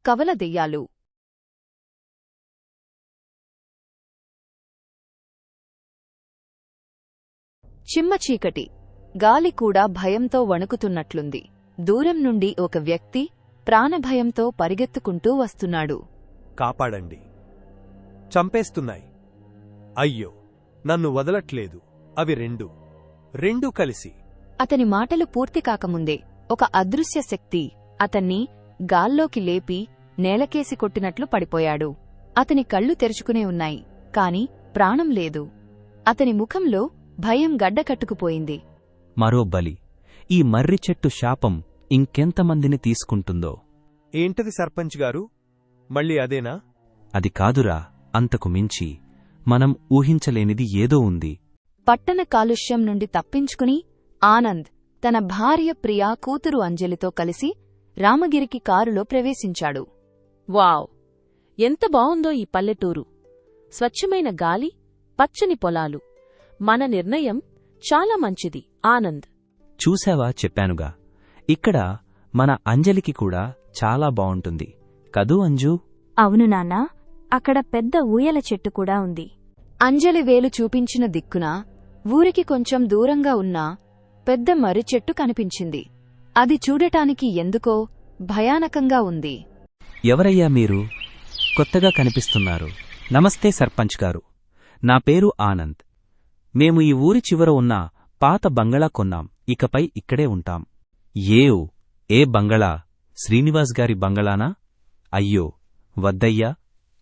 కవల దెయ్యాలు. చిమ్మ చీకటి. గాలి కూడా భయంతో వణుకుతున్నట్లుంది. దూరం నుండి ఒక వ్యక్తి ప్రాణభయంతో పరిగెత్తుకుంటూ వస్తున్నాడు. కాపాడండి, చంపేస్తున్నాయి. అయ్యో, నన్ను వదలట్లేదు. అవి రెండూ కలిసి. అతని మాటలు పూర్తి కాకముందే ఒక అదృశ్య శక్తి అతన్ని గాల్లోకి లేపి నేలకేసి కొట్టినట్లు పడిపోయాడు. అతని కళ్ళు తెరుచుకునే ఉన్నాయి, కాని ప్రాణం లేదు. అతని ముఖంలో భయం గడ్డకట్టుకుపోయింది. మరో బలి. ఈ మర్రి చెట్టు శాపం ఇంకెంతమందిని తీసుకుంటుందో. ఏంటది సర్పంచ్ గారు, మళ్ళీ అదేనా? అది కాదురా, అంతకు మించి మనం ఊహించలేనిది ఏదో ఉంది. పట్టణ కాలుష్యం నుండి తప్పించుకుని ఆనంద్ తన భార్య ప్రియా, కూతురు అంజలితో కలిసి రామగిరికి కారులో ప్రవేశించాడు. వావ్! ఎంత బావుందో ఈ పల్లెటూరు. స్వచ్ఛమైన గాలి, పచ్చని పొలాలు. మన నిర్ణయం చాలా మంచిది, ఆనంద్. చూశావా, చెప్పానుగా. ఇక్కడ మన అంజలికి కూడా చాలా బావుంటుంది కదూ అంజూ? అవును నాన్నా, అక్కడ పెద్ద ఊయల చెట్టు కూడా ఉంది. అంజలి వేలు చూపించిన దిక్కున ఊరికి కొంచెం దూరంగా ఉన్న పెద్ద మర్రిచెట్టు కనిపించింది. అది చూడటానికి ఎందుకో భయానకంగా ఉంది. ఎవరయ్యా మీరు? కొత్తగా కనిపిస్తున్నారు. నమస్తే సర్పంచ్ గారు, నా పేరు ఆనంద్. మేము ఈ ఊరి చివర ఉన్న పాత బంగళా కొన్నాం. ఇకపై ఇక్కడే ఉంటాం. ఏ బంగళా? శ్రీనివాస్ గారి బంగళానా? అయ్యో వద్దయ్యా,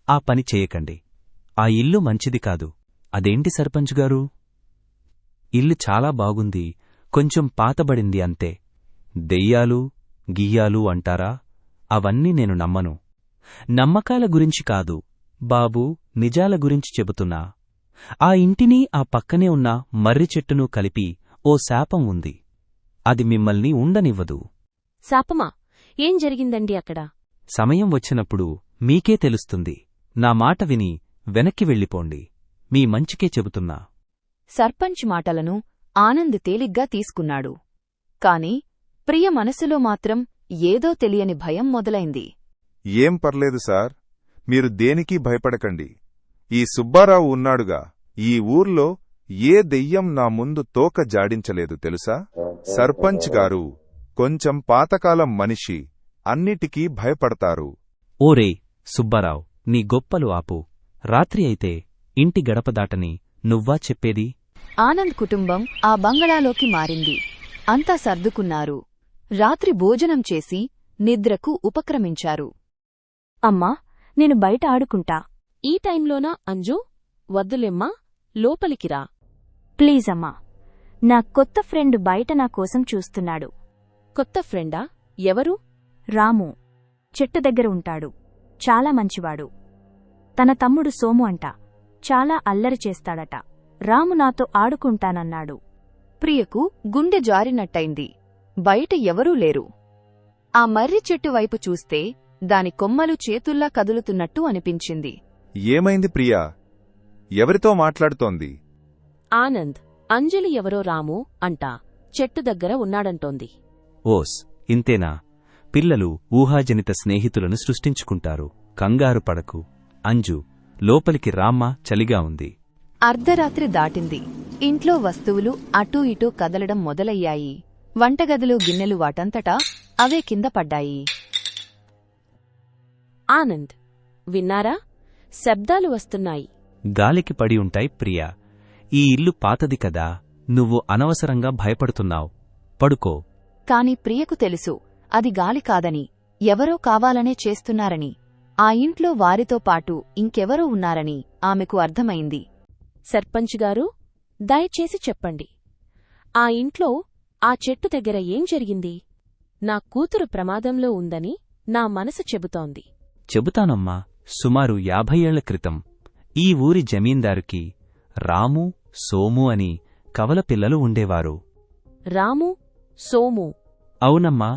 ఆ పని చేయకండి. ఆ ఇల్లు మంచిది కాదు. అదేంటి సర్పంచ్ గారు? ఇల్లు చాలా బాగుంది, కొంచెం పాతబడింది అంతే. దెయ్యాలు గియ్యాలు అంటారా? అవన్నీ నేను నమ్మను. నమ్మకాల గురించి కాదు బాబూ, నిజాల గురించి చెబుతున్నా. ఆ ఇంటిని, ఆ పక్కనే ఉన్న మర్రి చెట్టును కలిపి ఓ శాపం ఉంది. అది మిమ్మల్ని ఉండనివ్వదు. శాపమా? ఏం జరిగిందండి అక్కడ? సమయం వచ్చినప్పుడు మీకే తెలుస్తుంది. నా మాట విని వెనక్కి వెళ్ళిపోండి. మీ మంచికే చెబుతున్నా. సర్పంచ్ మాటలను ఆనంద్ తేలిగ్గా తీసుకున్నాడు. కాని ప్రియ మనసులో మాత్రం ఏదో తెలియని భయం మొదలైంది. ఏం పర్లేదు సార్, మీరు దేనికీ భయపడకండి. ఈ సుబ్బారావు ఉన్నాడుగా, ఈ ఊర్లో ఏ దెయ్యం నా ముందు తోక జాడించలేదు తెలుసా? సర్పంచ్ గారు కొంచెం పాతకాలం మనిషి, అన్నిటికీ భయపడతారు. ఓరే సుబ్బారావు, నీ గొప్పలు ఆపు. రాత్రి అయితే ఇంటి గడప దాటని నువ్వా చెప్పేది? ఆనంద్ కుటుంబం ఆ బంగళాలోకి మారింది. అంతా సర్దుకున్నారు. రాత్రి భోజనం చేసి నిద్రకు ఉపక్రమించారు. అమ్మా, నేను బయట ఆడుకుంటా. ఈ టైంలోనా అంజూ? వద్దులేమ్మా, లోపలికిరా. ప్లీజ్ అమ్మా, నా కొత్త ఫ్రెండ్ బయట నా కోసం చూస్తున్నాడు. కొత్త ఫ్రెండా? ఎవరు? రాము. చెట్టు దగ్గర ఉంటాడు. చాలా మంచివాడు. తన తమ్ముడు సోము అంట. చాలా అల్లరి చేస్తాడట. రాము నాతో ఆడుకుంటానన్నాడు. ప్రియకు గుండె జారినట్టయింది. బయట ఎవరూ లేరు. ఆ మర్రి చెట్టు వైపు చూస్తే దాని కొమ్మలు చేతుల్లా కదులుతున్నట్టు అనిపించింది. ఏమైంది ప్రియా? ఎవరితో మాట్లాడుతోంది? ఆనంద్, అంజలి ఎవరో రాము అంటా చెట్టు దగ్గర ఉన్నాడంటోంది. ఓస్, ఇంతేనా? పిల్లలు ఊహాజనిత స్నేహితులను సృష్టించుకుంటారు. కంగారు పడకు. అంజు, లోపలికి రామ్మా, చలిగా ఉంది. అర్ధరాత్రి దాటింది. ఇంట్లో వస్తువులు అటూ ఇటూ కదలడం మొదలయ్యాయి. వంటగదిలో గిన్నెలు వాటంతటా అవే కింద పడ్డాయి. ఆనంద్, విన్నారా? శబ్దాలు వస్తున్నాయి. గాలికి పడి ఉంటాయి ప్రియా. ఈ ఇల్లు పాతది కదా, నువ్వు అనవసరంగా భయపడుతున్నావు. పడుకో. కాని ప్రియకు తెలుసు, అది గాలి కాదని, ఎవరో కావాలనే చేస్తున్నారని. ఆ ఇంట్లో వారితో పాటు ఇంకెవరో ఉన్నారని ఆమెకు అర్థమైంది. సర్పంచ్ గారు, దయచేసి చెప్పండి. ఆ ఇంట్లో, ఆ చెట్టు దగ్గర ఏం జరిగింది? నా కూతురు ప్రమాదంలో ఉందని నా మనసు చెబుతోంది. చెబుతానమ్మా. సుమారు 50 ఏళ్ల క్రితం ఈ ఊరి జమీందారుకి రాము, సోము అని కవల పిల్లలు ఉండేవారు. రాము, సోము? అవునమ్మా.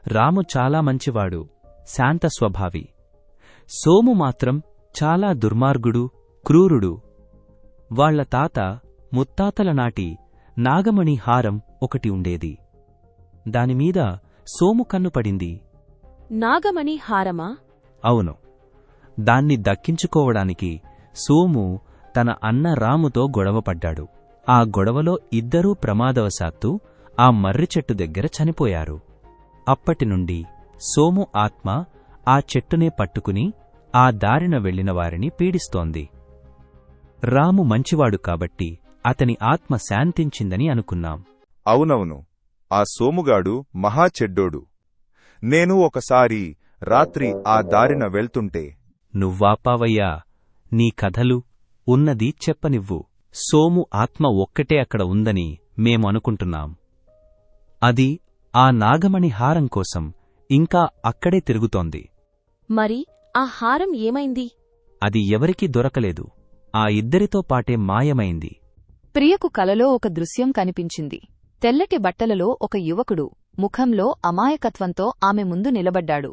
రాము చాలా మంచివాడు, శాంత స్వభావి. సోము మాత్రం చాలా దుర్మార్గుడు, క్రూరుడు. వాళ్ల తాత ముత్తాతల నాటి నాగమణి హారం ఒకటి ఉండేది. దానిమీద సోము కన్ను పడింది. నాగమణి హారమా? అవును, దాన్ని దక్కించుకోవడానికి సోము తన అన్న రాముతో గొడవపడ్డాడు. ఆ గొడవలో ఇద్దరూ ప్రమాదవశాత్తు ఆ మర్రి చెట్టు దగ్గర చనిపోయారు. అప్పటినుండి సోము ఆత్మ ఆ చెట్టునే పట్టుకుని ఆ దారిన వెళ్లిన వారిని పీడిస్తోంది. రాము మంచివాడు కాబట్టి అతని ఆత్మ శాంతించిందని అనుకున్నాం. అవునవును, ఆ సోముగాడు మహా చెడ్డోడు. నేను ఒకసారి రాత్రి ఆ దారిన వెళ్తుంటే నువ్వాపావయ్యా, నీ కథలు ఉన్నది చెప్పనివ్వు. సోము ఆత్మ ఒక్కటే అక్కడ ఉందని మేము అనుకుంటున్నాం. అది ఆ నాగమణి హారం కోసం ఇంకా అక్కడే తిరుగుతోంది. మరి ఆ హారం ఏమైంది? అది ఎవరికీ దొరకలేదు. ఆ ఇద్దరితో పాటే మాయమైంది. ప్రియకు కలలో ఒక దృశ్యం కనిపించింది. తెల్లటి బట్టలలో ఒక యువకుడు ముఖంలో అమాయకత్వంతో ఆమె ముందు నిలబడ్డాడు.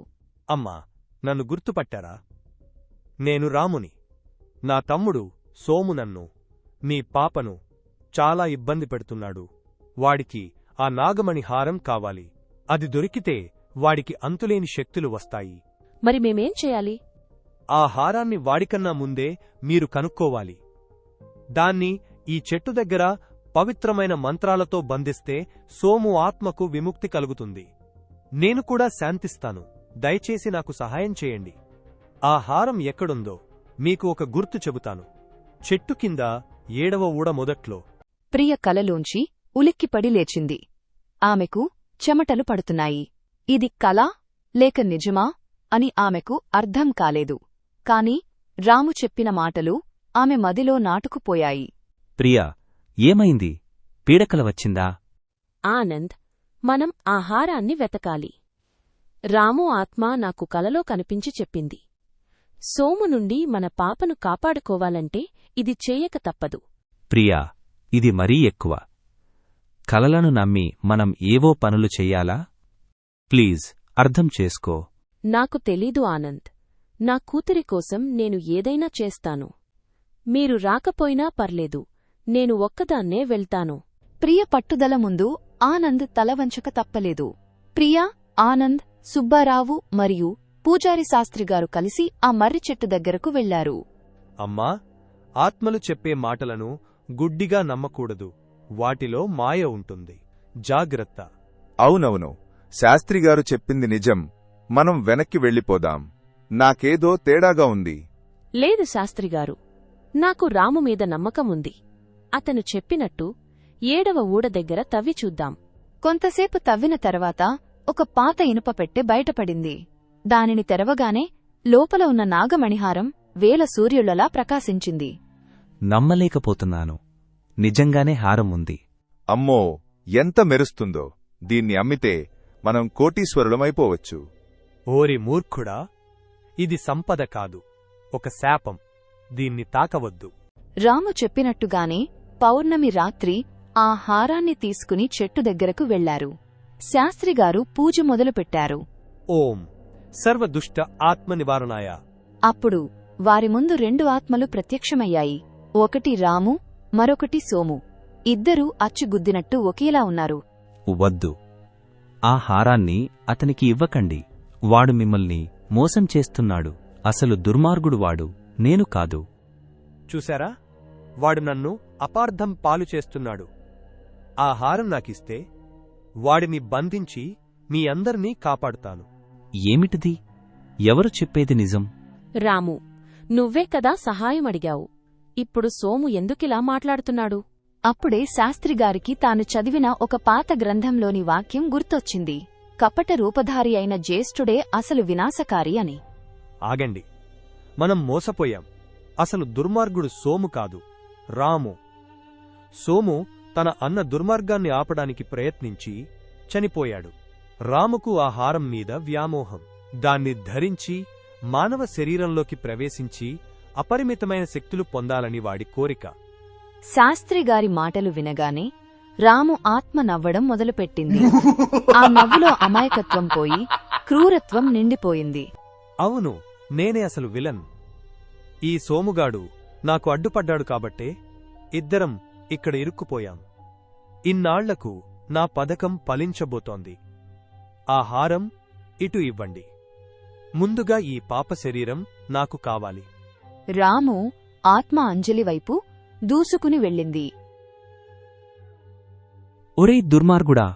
అమ్మా, నన్ను గుర్తుపట్టారా? నేను రాముని. నా తమ్ముడు సోము నన్ను, మీ పాపను చాలా ఇబ్బంది పెడుతున్నాడు. వాడికి ఆ నాగమణి హారం కావాలి. అది దొరికితే వాడికి అంతులేని శక్తులు వస్తాయి. మరి మేమేం చేయాలి? ఆ హారాన్ని వాడికన్నా ముందే మీరు కనుక్కోవాలి. దాన్ని ఈ చెట్టు దగ్గర పవిత్రమైన మంత్రాలతో బంధిస్తే సోము ఆత్మకు విముక్తి కలుగుతుంది. నేను కూడా శాంతిస్తాను. దయచేసి నాకు సహాయం చేయండి. ఆ హారం ఎక్కడుందో మీకు ఒక గుర్తు చెబుతాను. చెట్టు కింద 7వ ఊడ మొదట్లో. ప్రియ కలలోంచి ఉలిక్కిపడి లేచింది. ఆమెకు చెమటలు పడుతున్నాయి. ఇది కలా లేక నిజమా అని ఆమెకు అర్థం కాలేదు. కాని రాము చెప్పిన మాటలు ఆమె మదిలో నాటుకుపోయాయి. ప్రియా, ఏమైంది? పీడకల వచ్చిందా? ఆనంద్, మనం ఆ హారాన్ని వెతకాలి. రాము ఆత్మ నాకు కలలో కనిపించి చెప్పింది. సోము నుండి మన పాపను కాపాడుకోవాలంటే ఇది చేయక తప్పదు. ప్రియా, ఇది మరీ ఎక్కువ. కలలను నమ్మి మనం ఏవో పనులు చెయ్యాలా? ప్లీజ్ అర్థం చేసుకో. నాకు తెలీదు ఆనంద్. నా కూతురి కోసం నేను ఏదైనా చేస్తాను. మీరు రాకపోయినా పర్లేదు, నేను ఒక్కదాన్నే వెళ్తాను. ప్రియ పట్టుదల ముందు ఆనంద్ తలవంచక తప్పలేదు. ప్రియా, ఆనంద్, సుబ్బారావు మరియు పూజారి శాస్త్రిగారు కలిసి ఆ మర్రి చెట్టు దగ్గరకు వెళ్లారు. అమ్మా, ఆత్మలు చెప్పే మాటలను గుడ్డిగా నమ్మకూడదు. వాటిలో మాయ ఉంటుంది. జాగ్రత్త. అవునవును, శాస్త్రిగారు చెప్పింది నిజం. మనం వెనక్కి వెళ్ళిపోదాం. నాకేదో తేడాగా ఉంది. లేదు శాస్త్రిగారు, నాకు రాము మీద నమ్మకముంది. అతను చెప్పినట్టు 7వ ఊడ దగ్గర తవ్వి చూద్దాం. కొంతసేపు తవ్విన తర్వాత ఒక పాత ఇనుప పెట్టె బయటపడింది. దానిని తెరవగానే లోపల ఉన్న నాగమణిహారం వేల సూర్యులలా ప్రకాశించింది. నమ్మలేకపోతున్నాను. నిజంగానే హారం ఉంది. అమ్మో, ఎంత మెరుస్తుందో! దీన్ని అమ్మితే మనం కోటీశ్వరులమైపోవచ్చు. ఓరి మూర్ఖుడా! ఇది సంపద కాదు, ఒక శాపం. దీన్ని తాకవద్దు. రాము చెప్పినట్టుగానే పౌర్ణమి రాత్రి ఆ హారాన్ని తీసుకుని చెట్టు దగ్గరకు వెళ్లారు. శాస్త్రిగారు పూజ మొదలుపెట్టారు. ఓం సర్వదుష్ట ఆత్మనివారణాయ. అప్పుడు వారి ముందు 2 ఆత్మలు ప్రత్యక్షమయ్యాయి. ఒకటి రాము, మరొకటి సోము. ఇద్దరూ అచ్చుగుద్దినట్టు ఒకేలా ఉన్నారు. వద్దు, ఆ హారాన్ని అతనికి ఇవ్వకండి. వాడు మిమ్మల్ని మోసం చేస్తున్నాడు. అసలు దుర్మార్గుడు వాడు, నేను కాదు. చూశారా? వాడు నన్ను అపార్థం పాలు చేస్తున్నాడు. ఆ హారం నాకిస్తే వాడిని బంధించి మీ అందర్నీ కాపాడుతాను. ఏమిటిది? ఎవరు చెప్పేది నిజం? రాము, నువ్వే కదా సహాయమడిగావు. ఇప్పుడు సోము ఎందుకిలా మాట్లాడుతున్నాడు? అప్పుడే శాస్త్రిగారికి తాను చదివిన ఒక పాత గ్రంథంలోని వాక్యం గుర్తొచ్చింది. కపట రూపధారి అయిన జ్యేష్ఠుడే అసలు వినాశకారి అని. ఆగండి, మనం మోసపోయాం. అసలు దుర్మార్గుడు సోము కాదు, రాము. సోము తన అన్న దుర్మార్గాన్ని ఆపడానికి ప్రయత్నించి చనిపోయాడు. రాముకు ఆ హారం మీద వ్యామోహం. దాన్ని ధరించి మానవ శరీరంలోకి ప్రవేశించి అపరిమితమైన శక్తులు పొందాలని వాడి కోరిక. శాస్త్రిగారి మాటలు వినగానే రాము ఆత్మ నవ్వడం మొదలుపెట్టింది. ఆ నవ్వులో అమాయకత్వం పోయి క్రూరత్వం నిండిపోయింది. అవును, నేనే అసలు విలన్. ఈ సోముగాడు నాకు అడ్డుపడ్డాడు కాబట్టే ఇద్దరం ఇక్కడ ఇరుక్కుపోయాం. ఇన్నాళ్లకు నా పథకం ఫలించబోతోంది. ఆ హారం ఇటు ఇవ్వండి. ముందుగా ఈ పాప శరీరం నాకు కావాలి. రాము ఆత్మ అంజలి వైపు దూసుకుని వెళ్ళింది. ఒరేయ్ దుర్మార్గుడా,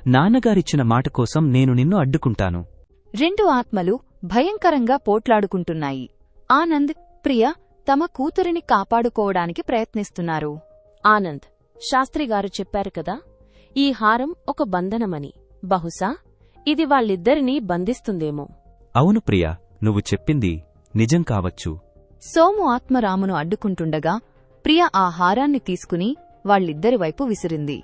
నాన్నగారిచ్చిన మాట కోసం నేను నిన్ను అడ్డుకుంటాను. రెండు ఆత్మలు భయంకరంగా పోట్లాడుకుంటున్నాయి. ఆనంద్, ప్రియ తమ కూతురిని కాపాడుకోవడానికి ప్రయత్నిస్తున్నారు. ఆనంద్, శాస్త్రిగారు చెప్పారు కదా, ఈ హారం ఒక బంధనమని. బహుశా ఇది వాళ్ళిద్దరినీ బంధిస్తుందేమో. అవును ప్రియా, నువ్వు చెప్పింది నిజం కావచ్చు. సోము ఆత్మ రామును అడ్డుకుంటుండగా ప్రియ ఆ హారాన్ని తీసుకుని వాళ్ళిద్దరి వైపు విసిరింది.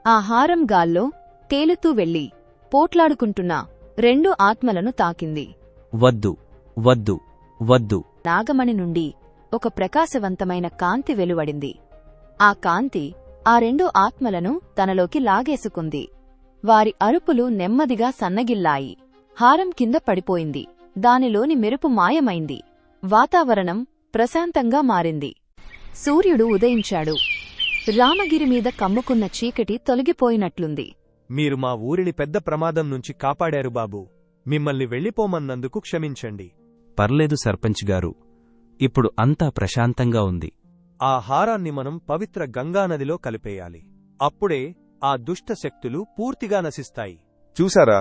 ఆ హారం గాల్లో తేలుతూ వెళ్లి పోట్లాడుకుంటున్న రెండు ఆత్మలను తాకింది. వద్దు వద్దు వద్దు. నాగమణి నుండి ఒక ప్రకాశవంతమైన కాంతి వెలువడింది. ఆ కాంతి ఆ రెండు ఆత్మలను తనలోకి లాగేసుకుంది. వారి అరుపులు నెమ్మదిగా సన్నగిల్లాయి. హారం కింద పడిపోయింది. దానిలోని మెరుపు మాయమైంది. వాతావరణం ప్రశాంతంగా మారింది. సూర్యుడు ఉదయించాడు. రామగిరిమీద కమ్ముకున్న చీకటి తొలగిపోయినట్లుంది. మీరు మా ఊరిని పెద్ద ప్రమాదం నుంచి కాపాడారు బాబూ. మిమ్మల్ని వెళ్ళిపోమన్నందుకు క్షమించండి. పర్లేదు సర్పంచ్ గారు, ఇప్పుడు అంతా ప్రశాంతంగా ఉంది. ఆ హారాన్ని మనం పవిత్ర గంగానదిలో కలిపేయాలి. అప్పుడే ఆ దుష్ట శక్తులు పూర్తిగా నశిస్తాయి. చూసారా,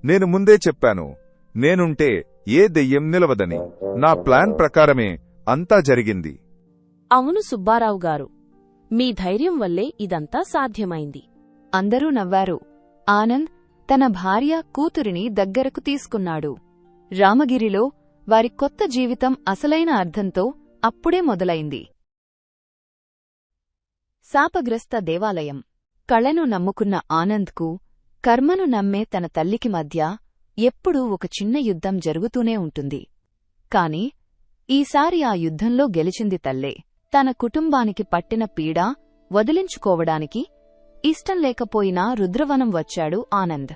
నేను ముందే చెప్పాను, నేనుంటే ఏ దెయ్యం నిలవదని. నా ప్లాన్ ప్రకారమే అంతా జరిగింది. అవును సుబ్బారావు గారు, మీ ధైర్యం వల్లే ఇదంతా సాధ్యమైంది. అందరూ నవ్వారు. ఆనంద్ తన భార్య కూతురిని దగ్గరకు తీసుకున్నాడు. రామగిరిలో వారి కొత్త జీవితం అసలైన అర్థంతో అప్పుడే మొదలైంది. శాపగ్రస్త దేవాలయం. కళను నమ్ముకున్న ఆనంద్కు కర్మను నమ్మే తన తల్లికి మధ్య ఎప్పుడూ ఒక చిన్న యుద్ధం జరుగుతూనే ఉంటుంది. కాని ఈసారి ఆ యుద్ధంలో గెలిచింది తల్లే. తన కుటుంబానికి పట్టిన పీడ వదిలించుకోవడానికి ఇష్టం లేకపోయినా రుద్రవనం వచ్చాడు ఆనంద్.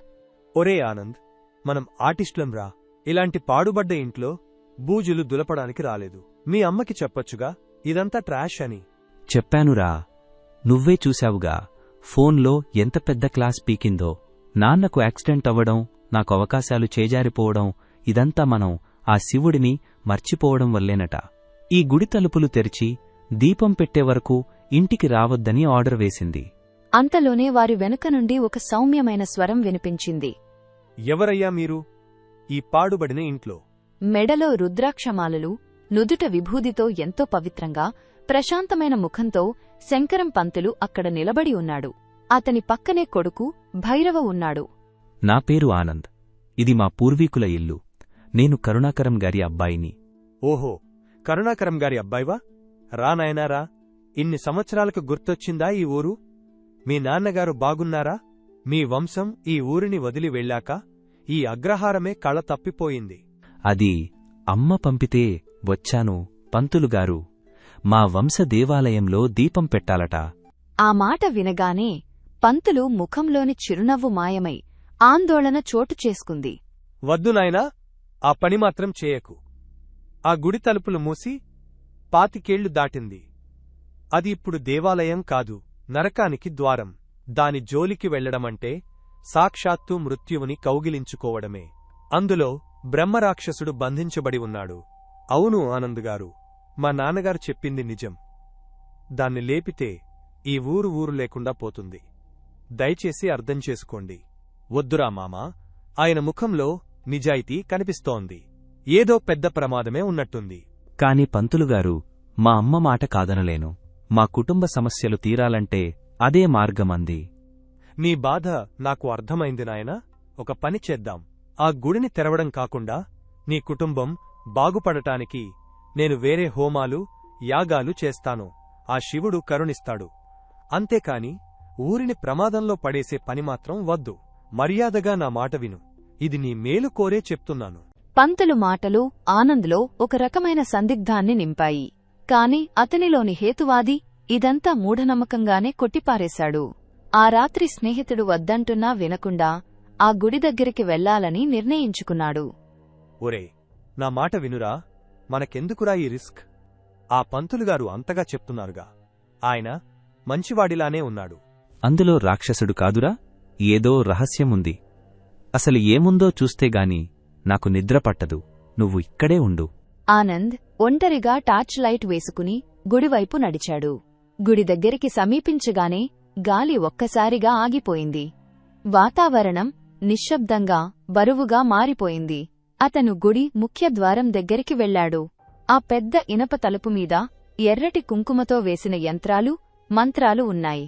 ఒరే ఆనంద్, మనం ఆర్టిస్టులంరా. ఇలాంటి పాడుబడ్డ ఇంట్లో బూజులు దులపడానికి రాలేదు. మీ అమ్మకి చెప్పొచ్చుగా ఇదంతా ట్రాష్ అని. చెప్పానురా, నువ్వే చూశావుగా ఫోన్లో ఎంత పెద్ద క్లాస్ పీకిందో. నాన్నకు యాక్సిడెంట్ అవ్వడం, నాకు అవకాశాలు చేజారిపోవడం, ఇదంతా మనం ఆ శివుడిని మర్చిపోవడం వల్లేనట. ఈ గుడి తలుపులు తెరిచి దీపం పెట్టే వరకు ఇంటికి రావద్దని ఆర్డర్ వేసింది. అంతలోనే వారి వెనుక నుండి ఒక సౌమ్యమైన స్వరం వినిపించింది. ఎవరయ్యా మీరు ఈ పాడుబడిన ఇంట్లో? మెడలో రుద్రాక్షమాలలు, నుదుట విభూదితో ఎంతో పవిత్రంగా ప్రశాంతమైన ముఖంతో శంకరం పంతులు అక్కడ నిలబడి ఉన్నాడు. అతని పక్కనే కొడుకు భైరవ ఉన్నాడు. నా పేరు ఆనంద్. ఇది మా పూర్వీకుల ఇల్లు. నేను కరుణాకరం గారి అబ్బాయిని. ఓహో, కరుణాకరం గారి అబ్బాయివా? రా నాయనారా. ఇన్ని సంవత్సరాలకు గుర్తొచ్చిందా ఈ ఊరు? మీ నాన్నగారు బాగున్నారా? మీ వంశం ఈ ఊరిని వదిలి వెళ్ళాక ఈ అగ్రహారమే కళ తప్పిపోయింది. అది అమ్మ పంపితే వచ్చాను పంతులుగారు. మా వంశ దేవాలయంలో దీపం పెట్టాలట. ఆ మాట వినగానే పంతులు ముఖంలోని చిరునవ్వు మాయమై ఆందోళన చోటు చేసుకుంది. వద్దు నాయనా, ఆ పని మాత్రం చేయకు. ఆ గుడి తలుపులు మూసి 25 ఏళ్లు దాటింది. అది ఇప్పుడు దేవాలయం కాదు, నరకానికి ద్వారం. దాని జోలికి వెళ్లడమంటే సాక్షాత్తు మృత్యువుని కౌగిలించుకోవడమే. అందులో బ్రహ్మరాక్షసుడు బంధించబడి ఉన్నాడు. అవును ఆనంద్గారు, మా నాన్నగారు చెప్పింది నిజం. దాన్ని లేపితే ఈ ఊరు లేకుండా పోతుంది. దయచేసి అర్థం చేసుకోండి. వద్దురా మామా. ఆయన ముఖంలో నిజాయితీ కనిపిస్తోంది. ఏదో పెద్ద ప్రమాదమే ఉన్నట్టుంది. కాని పంతులుగారు, మా అమ్మ మాట కాదనలేను. మా కుటుంబ సమస్యలు తీరాలంటే అదే మార్గమంది. నీ బాధ నాకు అర్థమైంది నాయనా. ఒక పని చేద్దాం. ఆ గుడిని తెరవడం కాకుండా నీ కుటుంబం బాగుపడటానికి నేను వేరే హోమాలు, యాగాలు చేస్తాను. ఆ శివుడు కరుణిస్తాడు. అంతేకాని ఊరిని ప్రమాదంలో పడేసే పని మాత్రం వద్దు. మర్యాదగా నా మాట విను. ఇది నీ మేలు కోరే చెప్తున్నాను. పంతులు మాటలు ఆనంద్లో ఒక రకమైన సందిగ్ధాన్ని నింపాయి. కాని అతనిలోని హేతువాది ఇదంతా మూఢనమ్మకంగానే కొట్టిపారేశాడు. ఆ రాత్రి స్నేహితుడు వద్దంటున్నా వినకుండా ఆ గుడి దగ్గరికి వెళ్లాలని నిర్ణయించుకున్నాడు. ఒరే, నా మాట వినురా. మనకెందుకురా ఈ రిస్క్? ఆ పంతులుగారు అంతగా చెప్తున్నారుగా. ఆయన మంచివాడిలానే ఉన్నాడు. అందులో రాక్షసుడు కాదురా. ఏదో రహస్యముంది. అసలు ఏముందో చూస్తేగాని నాకు నిద్ర పట్టదు. నువ్వు ఇక్కడే ఉండు. ఆనంద్ ఒంటరిగా టార్చ్ లైట్ వేసుకుని గుడివైపు నడిచాడు. గుడి దగ్గరికి సమీపించగానే గాలి ఒక్కసారిగా ఆగిపోయింది. వాతావరణం నిశ్శబ్దంగా బరువుగా మారిపోయింది. అతను గుడి ముఖ్యద్వారం దగ్గరికి వెళ్లాడు. ఆ పెద్ద ఇనప తలుపు మీద ఎర్రటి కుంకుమతో వేసిన యంత్రాలు, మంత్రాలు ఉన్నాయి.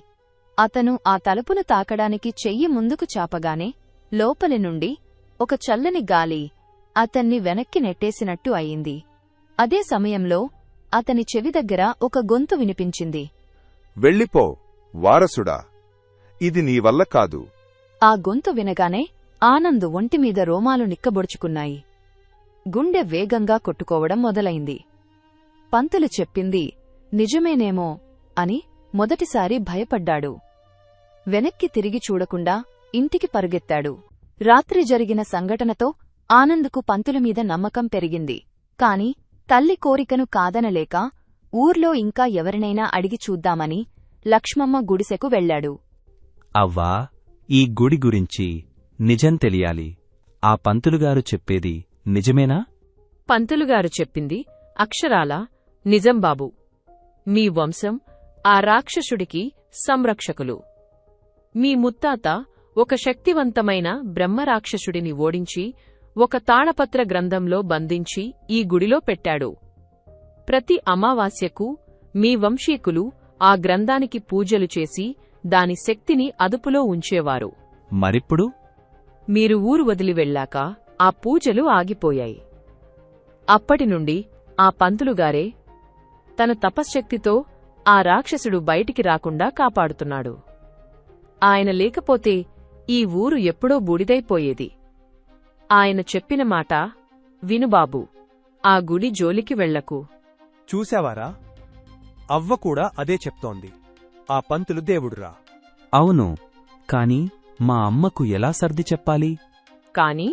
అతను ఆ తలుపును తాకడానికి చెయ్యి ముందుకు చాపగానే లోపలి నుండి ఒక చల్లని గాలి అతన్ని వెనక్కి నెట్టేసినట్టు అయింది. అదే సమయంలో అతని చెవి దగ్గర ఒక గొంతు వినిపించింది. వెళ్ళిపో, వారసుడా. ఇది నీ వల్ల కాదు. ఆ గొంతు వినగానే ఆనంద్ ఒంటిమీద రోమాలు నిక్కబొడుచుకున్నాయి. గుండె వేగంగా కొట్టుకోవడం మొదలైంది. పంతులు చెప్పింది నిజమేనేమో అని మొదటిసారి భయపడ్డాడు. వెనక్కి తిరిగి చూడకుండా ఇంటికి పరుగెత్తాడు. రాత్రి జరిగిన సంఘటనతో ఆనంద్కు పంతులుమీద నమ్మకం పెరిగింది. కాని తల్లి కోరికను కాదనలేక ఊర్లో ఇంకా ఎవరినైనా అడిగి చూద్దామని లక్ష్మమ్మ గుడిసెకు వెళ్లాడు. అవ్వా, ఈ గుడి గురించి నిజం తెలియాలి. ఆ పంతులుగారు చెప్పేది నిజమేనా? పంతులుగారు చెప్పింది అక్షరాలా నిజం బాబూ. మీ వంశం ఆ రాక్షసుడికి సంరక్షకులు. మీ ముత్తాత ఒక శక్తివంతమైన బ్రహ్మరాక్షసుడిని ఓడించి ఒక తాళపత్ర గ్రంథంలో బంధించి ఈ గుడిలో పెట్టాడు. ప్రతి అమావాస్యకు మీ వంశీకులు ఆ గ్రంథానికి పూజలు చేసి దాని శక్తిని అదుపులో ఉంచేవారు. మరిప్పుడు మీరు ఊరు వదిలి వెళ్ళాక ఆ పూజలు ఆగిపోయాయి. అప్పటినుండి ఆ పంతులుగారే తన తపశ్శక్తితో ఆ రాక్షసుడు బయటికి రాకుండా కాపాడుతున్నాడు. ఆయన లేకపోతే ఈ ఊరు ఎప్పుడో బూడిదైపోయేది. ఆయన చెప్పిన మాట వినుబాబూ, ఆ గుడి జోలికి వెళ్లకు. చూశావారా? అవ్వ కూడా అదే చెప్తోంది. ఆ పంతులు దేవుడురా. అవును, కాని మా అమ్మకు ఎలా సర్ది చెప్పాలి? కాని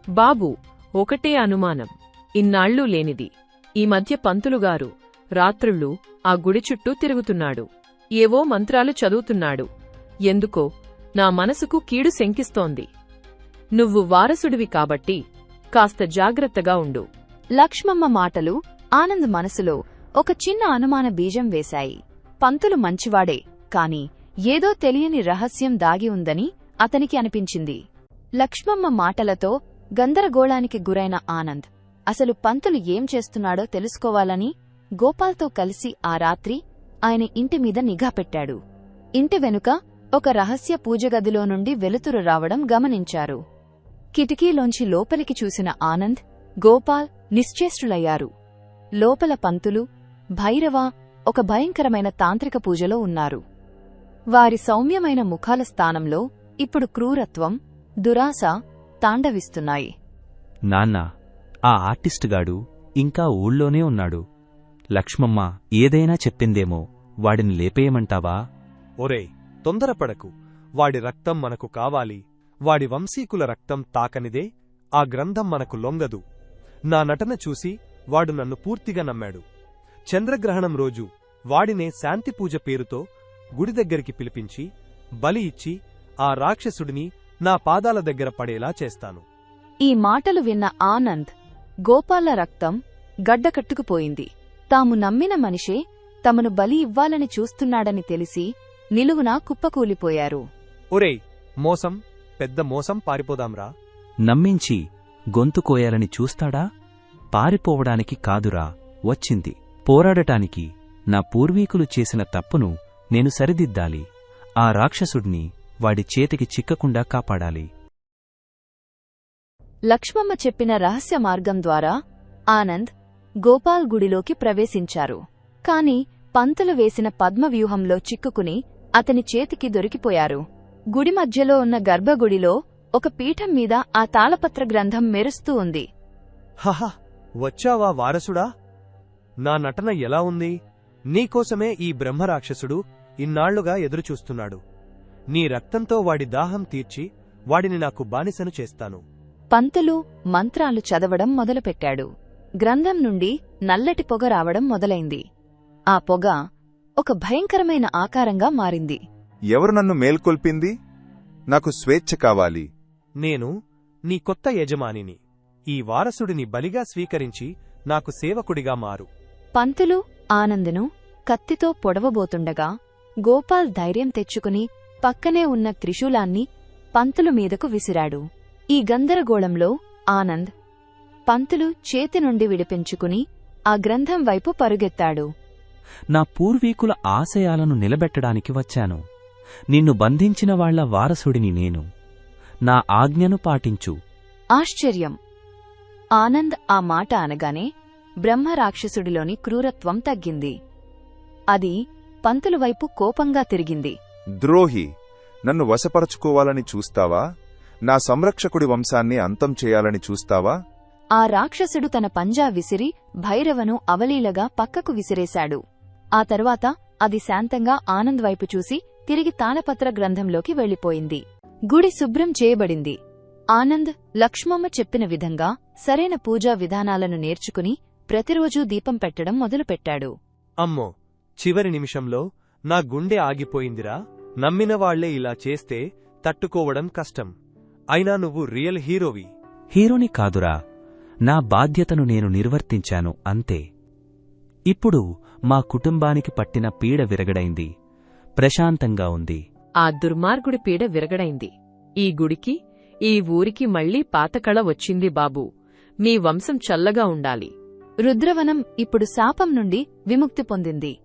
బాబూ, ఒకటే అనుమానం, ఇన్నాళ్ళూ లేనిది. ఈ మధ్య పంతులుగారు రాత్రుళ్ళు ఆ గుడి చుట్టూ తిరుగుతున్నాడు. ఏవో మంత్రాలు చదువుతున్నాడు. ఎందుకో నా మనసుకు కీడు శంకిస్తోంది. నువ్వు వారసుడివి కాబట్టి కాస్త జాగ్రత్తగా ఉండు. లక్ష్మమ్మ మాటలు ఆనంద్ మనసులో ఒక చిన్న అనుమాన బీజం వేశాయి. పంతులు మంచివాడే, కాని ఏదో తెలియని రహస్యం దాగి ఉందని అతనికి అనిపించింది. లక్ష్మమ్మ మాటలతో గందరగోళానికి గురైన ఆనంద్ అసలు పంతులు ఏం చేస్తున్నాడో తెలుసుకోవాలని గోపాల్తో కలిసి ఆ రాత్రి ఆయన ఇంటిమీద నిఘా పెట్టాడు. ఇంటి వెనుక ఒక రహస్య పూజగదిలో నుండి వెలుతురు రావడం గమనించారు. కిటికీలోంచి లోపలికి చూసిన ఆనంద్, గోపాల్ నిశ్చేష్టులయ్యారు. లోపల పంతులు, భైరవ ఒక భయంకరమైన తాంత్రిక పూజలో ఉన్నారు. వారి సౌమ్యమైన ముఖాల స్థానంలో ఇప్పుడు క్రూరత్వం, దురాశ తాండవిస్తున్నాయి. నాన్నా, ఆ ఆర్టిస్టుగాడు ఇంకా ఊళ్ళోనే ఉన్నాడు. లక్ష్మమ్మ ఏదైనా చెప్పిందేమో, వాడిని లేపేయమంటావా? ఒరేయ్, తొందరపడకు. వాడి రక్తం మనకు కావాలి. వాడి వంశీకుల రక్తం తాకనిదే ఆ గ్రంథం మనకు లొంగదు. నా నటన చూసి వాడు నన్ను పూర్తిగా నమ్మాడు. చంద్రగ్రహణం రోజు వాడినే శాంతిపూజ పేరుతో గుడి దగ్గరికి పిలిపించి బలి ఇచ్చి ఆ రాక్షసుడిని నా పాదాల దగ్గర పడేలా చేస్తాను. ఈ మాటలు విన్న ఆనంద్, గోపాల రక్తం గడ్డకట్టుకుపోయింది. తాము నమ్మిన మనిషే తమను బలి ఇవ్వాలని చూస్తున్నాడని తెలిసి నిలువునా కుప్పకూలిపోయారు. ఒరేయ్, మోసం, పెద్ద మోసం. పారిపోదాంరా. నమ్మించి గొంతు కోయాలని చూస్తాడా? పారిపోవడానికి కాదురా వచ్చింది, పోరాడటానికి. నా పూర్వీకులు చేసిన తప్పును నేను సరిదిద్దాలి. ఆ రాక్షసుడిని వాడి చేతికి చిక్కకుండా కాపాడాలి. లక్ష్మమ్మ చెప్పిన రహస్య మార్గం ద్వారా ఆనంద్, గోపాల్ గుడిలోకి ప్రవేశించారు. కాని పంతులు వేసిన పద్మవ్యూహంలో చిక్కుకుని అతని చేతికి దొరికిపోయారు. గుడి మధ్యలో ఉన్న గర్భగుడిలో ఒక పీఠం మీద ఆ తాళపత్ర గ్రంథం మెరుస్తూ ఉంది. హహ, వచ్చావా వారసుడా? నా నటన ఎలా ఉంది? నీకోసమే ఈ బ్రహ్మరాక్షసుడు ఇన్నాళ్లుగా ఎదురుచూస్తున్నాడు. నీ రక్తంతో వాడి దాహం తీర్చి వాడిని నాకు బానిసను చేస్తాను. పంతులు మంత్రాలు చదవడం మొదలుపెట్టాడు. గ్రంథం నుండి నల్లటి పొగ రావడం మొదలైంది. ఆ పొగ ఒక భయంకరమైన ఆకారంగా మారింది. ఎవరు నన్ను మేల్కొల్పింది? నాకు స్వేచ్ఛ కావాలి. నేను నీ కొత్త యజమానిని. ఈ వారసుడిని బలిగా స్వీకరించి నాకు సేవకుడిగా మారు. పంతులు ఆనందును కత్తితో పొడవబోతుండగా గోపాల్ ధైర్యం తెచ్చుకుని పక్కనే ఉన్న త్రిశూలాన్ని పంతులు మీదకు విసిరాడు. ఈ గందరగోళంలో ఆనంద్ పంతులు చేతి నుండి విడిపించుకుని ఆ గ్రంథం వైపు పరుగెత్తాడు. నా పూర్వీకుల ఆశయాలను నిలబెట్టడానికి వచ్చాను. నిన్ను బంధించిన వాళ్ల వారసుడిని నేను. నా ఆజ్ఞను పాటించు. ఆశ్చర్యం! ఆనంద్ ఆ మాట అనగానే బ్రహ్మరాక్షసుడిలోని క్రూరత్వం తగ్గింది. అది పంతులువైపు కోపంగా తిరిగింది. ద్రోహి, నన్ను వశపరచుకోవాలని చూస్తావా? నా సంరక్షకుడి వంశాన్ని అంతం చేయాలని చూస్తావా? ఆ రాక్షసుడు తన పంజా విసిరి భైరవను అవలీలగా పక్కకు విసిరేశాడు. ఆ తరువాత అది శాంతంగా ఆనంద్ వైపు చూసి తిరిగి తాళపత్ర గ్రంథంలోకి వెళ్లిపోయింది. గుడి శుభ్రం చేయబడింది. ఆనంద్ లక్ష్మమ్మ చెప్పిన విధంగా సరైన పూజా విధానాలను నేర్చుకుని ప్రతిరోజూ దీపం పెట్టడం మొదలుపెట్టాడు. అమ్మో, చివరి నిమిషంలో నా గుండె ఆగిపోయిందిరా. నమ్మినవాళ్లే ఇలా చేస్తే తట్టుకోవడం కష్టం. అయినా నువ్వు రియల్ హీరోవి. హీరోని కాదురా, నా బాధ్యతను నేను నిర్వర్తించాను అంతే. ఇప్పుడు మా కుటుంబానికి పట్టిన పీడ విరగడైంది. ప్రశాంతంగా ఉంది. ఆ దుర్మార్గుడి పీడ విరగడైంది. ఈ గుడికి, ఈ ఊరికి మళ్లీ పాతకళ వచ్చింది బాబూ. మీ వంశం చల్లగా ఉండాలి. రుద్రవనం ఇప్పుడు శాపం నుండి విముక్తి పొందింది.